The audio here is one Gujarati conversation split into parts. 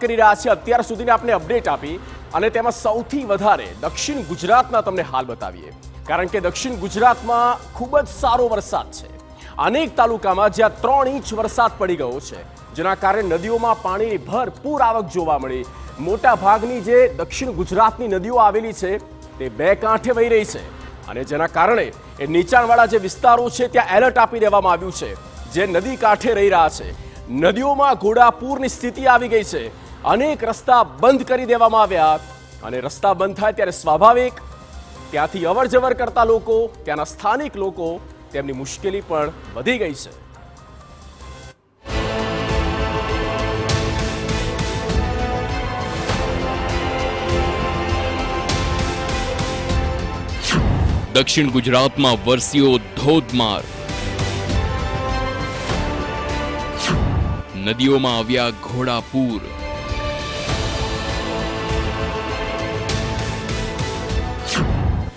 કરી રહ્યા છે અત્યાર સુધીની આપણે અપડેટ આપી અને તેમાં સૌથી વધારે દક્ષિણ ગુજરાતના તમને હાલ બતાવીએ કારણ કે દક્ષિણ ગુજરાતમાં ખૂબ જ સારો વરસાદ છે। અનેક તાલુકામાં જ્યાં 3 ઇંચ વરસાદ પડી ગયો છે જેના કારણે નદીઓમાં પાણીની ભરપૂર આવક જોવા મળી। મોટા ભાગની જે દક્ષિણ ગુજરાતની નદીઓ આવેલી છે તે બે કાંઠે વહી રહી છે અને જેના કારણે એ નીચાણવાળા જે વિસ્તારો છે ત્યાં એલર્ટ આપી દેવામાં આવ્યું છે। જે નદી કાંઠે રહી રહ્યા છે નદીઓમાં ઘોડાપૂરની સ્થિતિ આવી ગઈ છે। अनेक रस्ता बंद कर देवामां आव्या અને રસ્તા બંધ થાય ત્યારે સ્વાભાવિક ત્યાંથી અવરજવર કરતા લોકો ત્યાંના સ્થાનિક લોકો તેમની મુશ્કેલી પણ વધી ગઈ છે। દક્ષિણ ગુજરાતમાં વરસ્યો ધોધમાર, નદીઓમાં આવ્યા ઘોડાપૂર,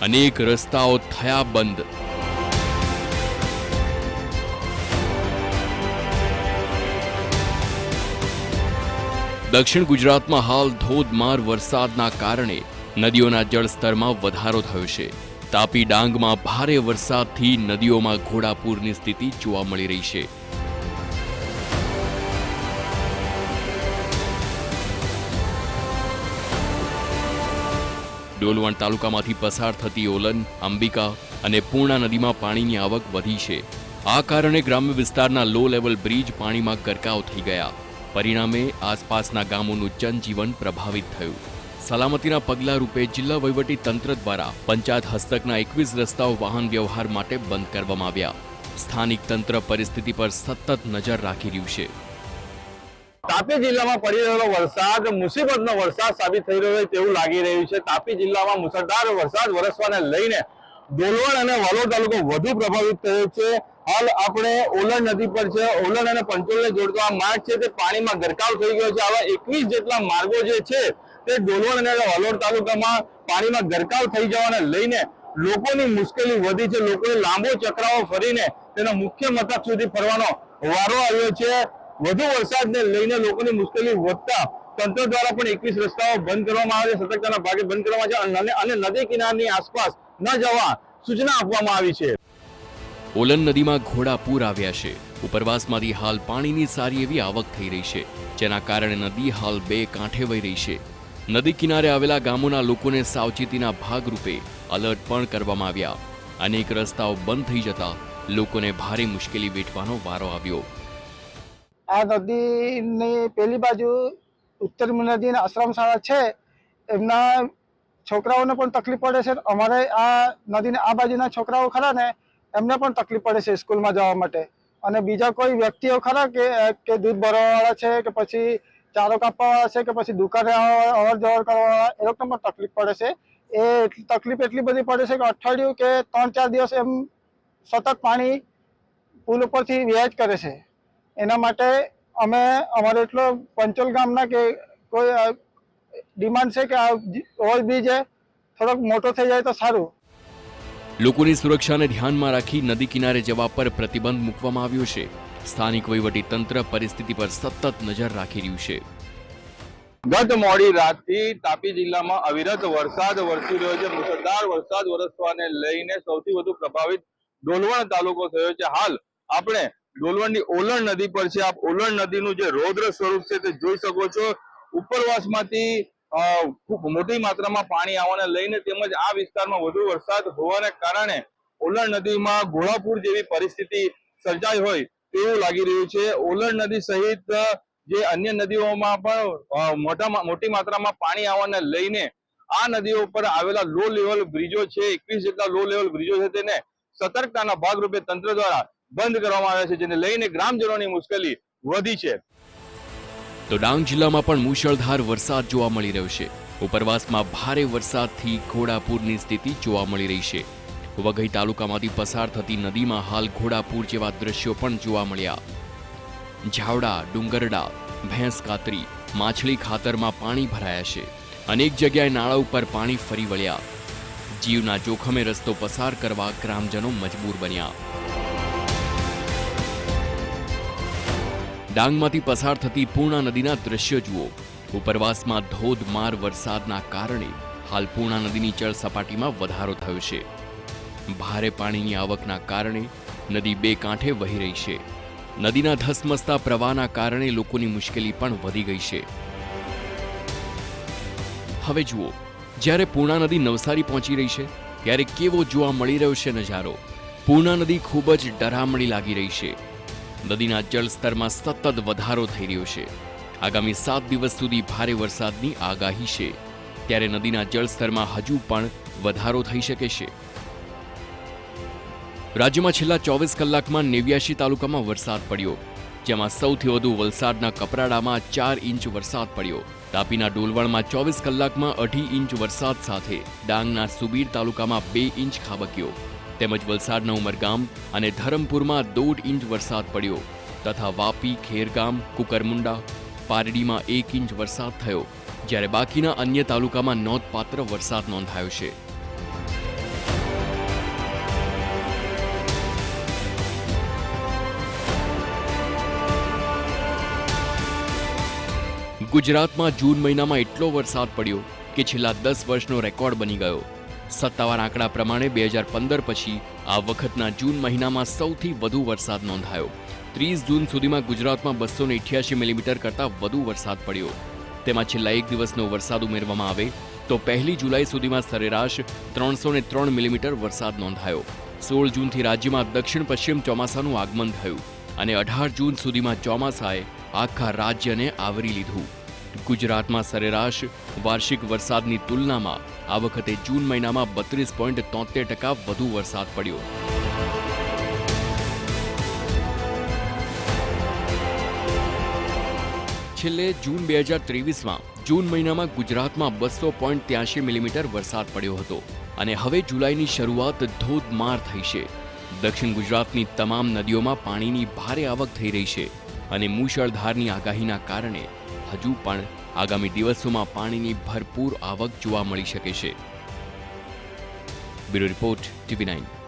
अनेक रस्ताओं थया बंद। दक्षिण गुजरात में हाल धोधमार वरसादना कारणे नदीओना जलस्तरमां वधारो थयो छे। तापी डांग में भारे वरसादथी नदीओमां घोड़ापूरनी स्थिति जोवा मळी रही छे। डोलवण तालुकामांथी पसार थती ओलन, अंबिका अने पूर्णा नदीमां पाणीनी आवक वधी छे। आ कारणे ग्राम्य विस्ताરના लो लेवल ब्रिज पाणीमां गरकाव थई गया। परिणामे आसपासना गामोनुं जनजीवन प्रभावित थयुं। सलामतीना पगला रूपे जिल्ला वहीवटी तंत्र द्वारा पंचायत हस्तकना 21 रस्ताओ वाहन व्यवहार माटे बंध करवामां આવ્યા। स्थानिक तंत्र परिस्थिति पर सतत नजर राखी रह्युं छे। तापी जिल्ला में पड़ी रहेलो वरसाद मुसीबतनो वरसाद साबित थई रह्यो तेवुं लागी रह्युं छे। तापी जिल्ला में मुसळधार वरसाद वरसवाने लईने डोलवण अने वालोड तालुको वधु प्रभावित थयो छे। हाल आपणे ओलन नदी पर छे। ओलन अने पंचोलने जोडतो आ मार्ग छे ते पाणीमां गरकाव थई गयो छे। आवा 21 जेटला मार्गो जे छे ते डोलवण अने वालोड तालुकामां पाणीमां गरकाव थई जवाने लईने लोकोनी मुश्केली वधी छे। लोकोए लांबो चक्राओ फरीने तेना मुख्य मथक सुधी फरवानो वारो આવ્યો છે। વધુ વરસાદને લઈને લોકોની મુશ્કેલી વધતા તંત્ર દ્વારા પણ 21 રસ્તાઓ બંધ કરવામાં આવે છે। સતર્કતાના ભાગે બંધ કરવામાં છે અને નદી કિનારાની આસપાસ ન જવા સૂચના આપવામાં આવી છે। ઓલન નદીમાં ઘોડાપૂર આવ્યા છે। ઉપરવાસમાંથી હાલ પાણીની સારી એવી આવક થઈ રહી છે જેના કારણે નદી હાલ બે કાંઠે વહી રહી છે। નદી કિનારે આવેલા ગામોના લોકોને સાવચેતીના ભાગરૂપે અલર્ટ પણ કરવામાં આવ્યા। અનેક રસ્તાઓ બંધ થઈ જતા લોકોને ભારે મુશ્કેલી વેઠવાનો વારો આવ્યો। આ નદીની પેલી બાજુ ઉત્તર નદીના આશ્રમ શાળા છે એમના છોકરાઓને પણ તકલીફ પડે છે। અમારે આ નદીના આ બાજુના છોકરાઓ ખરા ને એમને પણ તકલીફ પડે છે સ્કૂલમાં જવા માટે। અને બીજા કોઈ વ્યક્તિઓ ખરા કે દૂધ ભરવાવાળા છે કે પછી ચારો કાપવાવાળા છે કે પછી દુકાને અવર જવર કરવાવાળા એ લોકોને પણ તકલીફ પડે છે। એ તકલીફ એટલી બધી પડે છે કે અઠવાડિયું કે 3-4 દિવસ એમ સતત પાણી પુલ ઉપરથી વહેજ કરે છે। એના માટે અમે અમારે એટલો પંચોલ ગામના કે કોઈ ડિમાન્ડ છે કે આ ઓવરબ્રિજ થોડોક મોટો થઈ જાય તો સારું। લોકોની સુરક્ષાને ધ્યાનમાં રાખી નદી કિનારે જવા પર પ્રતિબંધ મૂકવામાં આવ્યો છે। સ્થાનિક વહીવટી તંત્ર પરિસ્થિતિ પર સતત નજર રાખી રહ્યું છે। ગત મોડી રાતથી તાપી જિલ્લામાં અવિરત વરસાદ વરસી રહ્યો છે। મુસળધાર વરસાદ વરસવાને લઈને સૌથી વધુ પ્રભાવિત ડોલવણ તાલુકો થયો છે। હાલ આપણે ડોલવણની ઓલણ નદી પર છે। આપ ઓલણ નદીનું જે રૌદ્ર સ્વરૂપ છે તે જોઈ શકો છો। ઉપરવાસમાંથી ખૂબ મોટી માત્રામાં પાણી આવવાને લઈને તેમજ આ વિસ્તારમાં વધુ વરસાદ હોવાને કારણે ઓલણ નદીમાં ઘોડાપૂર જેવી પરિસ્થિતિ સર્જાઈ હોય તેવું લાગી રહ્યું છે। ઓલણ નદી સહિત જે અન્ય નદીઓમાં પણ મોટી માત્રામાં પાણી આવવાને લઈને આ નદીઓ પર આવેલા લો લેવલ બ્રિજો છે 21 જેટલા લો લેવલ બ્રિજો છે તેને સતર્કતાના ભાગરૂપે તંત્ર દ્વારા બંધ કરવામાં આવ્યા છે જેને લઈને ગ્રામજનોની મુશ્કેલી વધી છે। તો ડાંગ જિલ્લામાં પણ મુશળધાર વરસાદ જોવા મળી રહ્યો છે। ઉપરવાસમાં ભારે વરસાદથી ઘોડાપૂરની સ્થિતિ જોવા મળી રહી છે। વઘઈ તાલુકામાંથી પસાર થતી નદીમાં હાલ ઘોડાપૂર જેવા દ્રશ્યો પણ જોવા મળ્યા। ઝાવડા, ડુંગરડા, ભેંસ કાતરી, માછલી ખાતરમાં પાણી ભરાયા છે। અનેક જગ્યાએ નાળા ઉપર પાણી ફરી વળ્યા। જીવના જોખમે રસ્તો પસાર કરવા ગ્રામજનો મજબૂર બન્યા। ડાંગમાંથી પસાર થતી પૂર્ણા નદીના દ્રશ્યો જુઓ। ઉપરવાસમાં ધોધમાર વરસાદના કારણે હાલ પૂર્ણા નદીની જળ સપાટીમાં વધારો થયો છે. ભારે પાણીની આવકના કારણે નદી બે કાંઠે વહી રહી છે. નદીના ધસમસતા પ્રવાહના કારણે લોકોની મુશ્કેલી પણ વધી ગઈ છે. હવે જુઓ, જ્યારે પૂર્ણા નદી નવસારી પહોંચી રહી છે ત્યારે કેવો જોવા મળી રહ્યો છે નજારો. પૂર્ણા નદી ખૂબ જ ડરામણી લાગી રહી છે. નદીના જળસ્તરમાં સતત વધારો થઈ રહ્યો છે. આગામી 7 દિવસ સુધી ભારે વરસાદની આગાહી છે, ત્યારે નદીના જળસ્તરમાં હજુ પણ વધારો થઈ શકે છે. રાજ્યમાં છેલ્લા 24 કલાકમાં 89 તાલુકામાં વરસાદ પડ્યો, જેમાં સૌથી વધુ વલસાડના કપરાડામાં 4 ઇંચ વરસાદ પડ્યો. તાપીના ડોલવણમાં 24 કલાકમાં 2.5 ઇંચ વરસાદ સાથે ડાંગના સુબીર તાલુકામાં 2 ઇંચ ખાબક્યો, તેમજ વલસાડના ઉમરગામ અને ધરમપુરમાં 1.5 ઇંચ વરસાદ પડ્યો તથા વાપી, ખેરગામ, કુકરમુંડા, પારડીમાં 1 ઇંચ વરસાદ થયો, જ્યારે બાકીના અન્ય તાલુકામાં નોંધપાત્ર વરસાદ નોંધાયો છે. ગુજરાતમાં જૂન મહિનામાં એટલો વરસાદ પડ્યો કે છેલ્લા 10 વર્ષનો રેકોર્ડ બની ગયો. સત્તાવાર આંકડા પ્રમાણે 2015 પછી આ વખતના જૂન મહિનામાં સૌથી વધુ વરસાદ નોંધાયો. 30 જૂન સુધીમાં ગુજરાતમાં 288 મિલીમીટર કરતાં વધુ વરસાદ પડ્યો. તેમાં છેલ્લા એક દિવસનો વરસાદ ઉમેરવામાં આવે તો 1 જુલાઈ સુધીમાં સરેરાશ 303 મિલીમીટર વરસાદ નોંધાયો. 16 જૂનથી રાજ્યમાં દક્ષિણ પશ્ચિમ ચોમાસાનું આગમન થયું અને 18 જૂન સુધીમાં ચોમાસાએ આખા રાજ્યને આવરી લીધું. ગુજરાતમાં સરેરાશ વાર્ષિક વરસાદની તુલનામાં આ વખતે જૂન મહિનામાં 32.73% વધુ વરસાદ પડ્યો. છેલ્લે જૂન 2023માં જૂન મહિનામાં ગુજરાતમાં 200.83 મિલીમીટર વરસાદ પડ્યો હતો અને હવે જુલાઈની શરૂઆત ધોધમાર થઈ છે. દક્ષિણ ગુજરાતની તમામ નદીઓમાં પાણીની ભારે આવક થઈ રહી છે અને મુશળધારની આગાહીના કારણે હજુ પણ આગામી દિવસોમાં પાણીની ભરપૂર આવક જોવા મળી શકે છે. Bureau report, TV9.